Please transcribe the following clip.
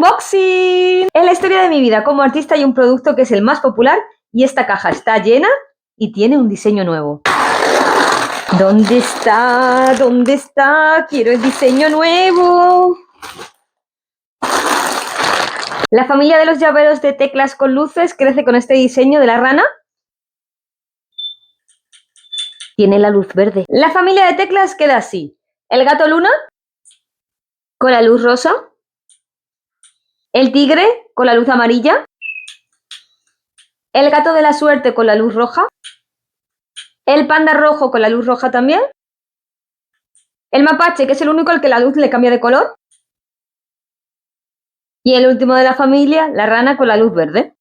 Unboxing. En la historia de mi vida como artista hay un producto que es el más popular y esta caja está llena y tiene un diseño nuevo. ¿Dónde está? ¿Dónde está? Quiero el diseño nuevo. La familia de los llaveros de teclas con luces crece con este diseño de la rana. Tiene la luz verde. La familia de teclas queda así. El gato Luna con la luz rosa. El tigre con la luz amarilla. El gato de la suerte con la luz roja. El panda rojo con la luz roja también. El mapache, que es el único al que la luz le cambia de color. Y el último de la familia, la rana con la luz verde.